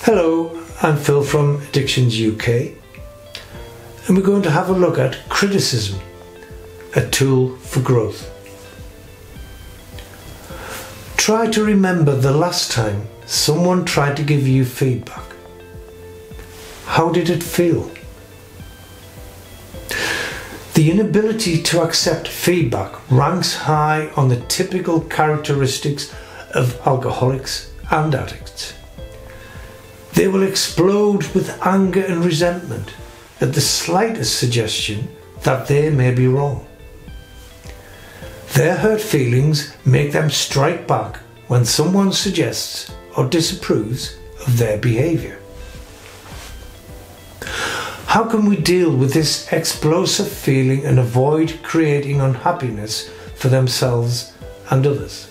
Hello, I'm Phil from Addictions UK, and we're going to have a look at criticism, a tool for growth. Try to remember the last time someone tried to give you feedback. How did it feel? The inability to accept feedback ranks high on the typical characteristics of alcoholics and addicts. They will explode with anger and resentment at the slightest suggestion that they may be wrong. Their hurt feelings make them strike back when someone suggests or disapproves of their behaviour. How can we deal with this explosive feeling and avoid creating unhappiness for themselves and others?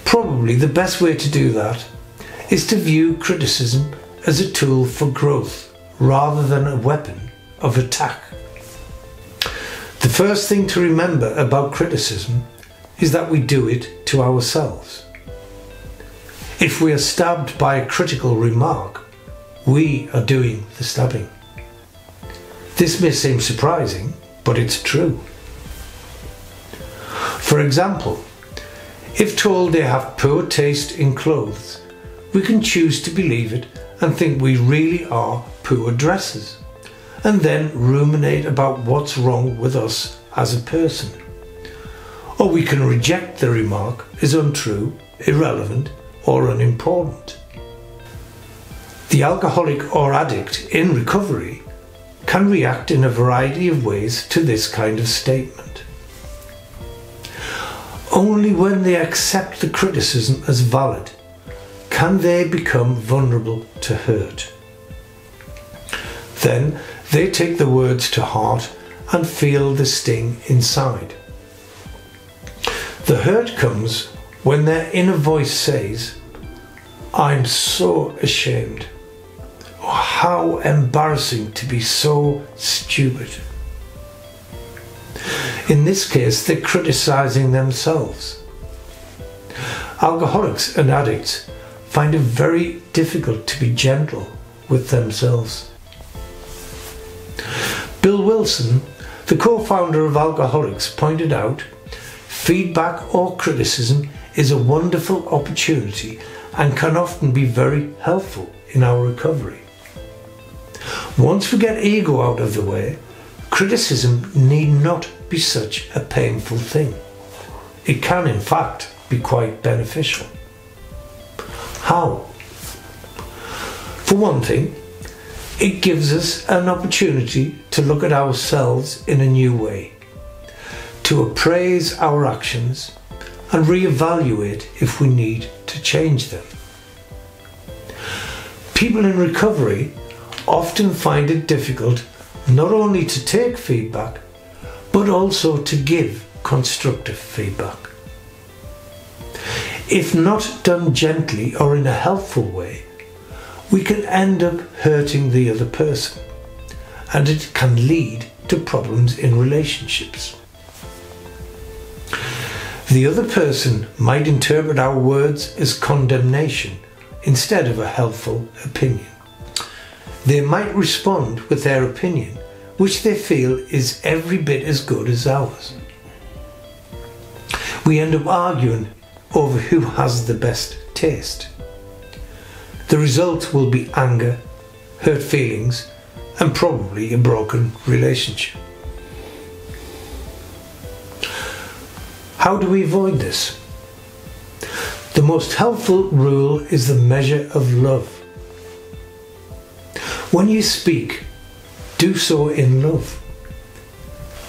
Probably the best way to do that is to view criticism as a tool for growth rather than a weapon of attack. The first thing to remember about criticism is that we do it to ourselves. If we are stabbed by a critical remark, we are doing the stabbing. This may seem surprising, but it's true. For example, if told they have poor taste in clothes, we can choose to believe it and think we really are poor dressers, and then ruminate about what's wrong with us as a person. Or we can reject the remark as untrue, irrelevant, or unimportant. The alcoholic or addict in recovery can react in a variety of ways to this kind of statement. Only when they accept the criticism as valid can they become vulnerable to hurt. Then they take the words to heart and feel the sting inside. The hurt comes when their inner voice says, "I'm so ashamed. Oh, how embarrassing to be so stupid." In this case, they're criticizing themselves. Alcoholics and addicts find it very difficult to be gentle with themselves. Bill Wilson, the co-founder of Alcoholics, pointed out, feedback or criticism is a wonderful opportunity and can often be very helpful in our recovery. Once we get ego out of the way, criticism need not be such a painful thing. It can, in fact, be quite beneficial. How? For one thing, it gives us an opportunity to look at ourselves in a new way, to appraise our actions and reevaluate if we need to change them. People in recovery often find it difficult not only to take feedback, but also to give constructive feedback. If not done gently or in a helpful way, we can end up hurting the other person, and it can lead to problems in relationships. The other person might interpret our words as condemnation instead of a helpful opinion. They might respond with their opinion, which they feel is every bit as good as ours. We end up arguing over who has the best taste. The result will be anger, hurt feelings, and probably a broken relationship. How do we avoid this? The most helpful rule is the measure of love. When you speak, do so in love.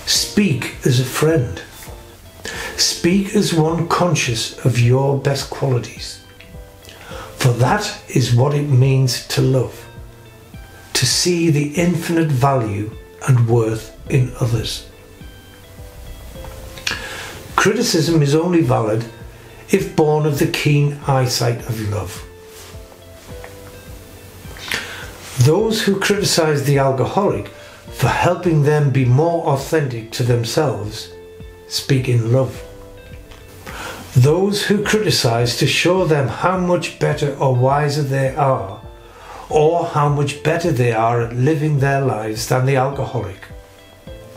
Speak as a friend. Speak as one conscious of your best qualities. For that is what it means to love, to see the infinite value and worth in others. Criticism is only valid if born of the keen eyesight of love. Those who criticize the alcoholic for helping them be more authentic to themselves speak in love. Those who criticise to show them how much better or wiser they are, or how much better they are at living their lives than the alcoholic,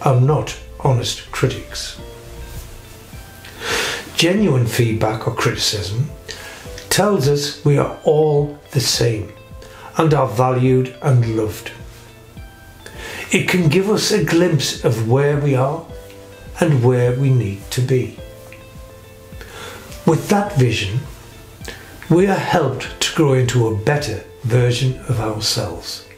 are not honest critics. Genuine feedback or criticism tells us we are all the same and are valued and loved. It can give us a glimpse of where we are and where we need to be. With that vision, we are helped to grow into a better version of ourselves.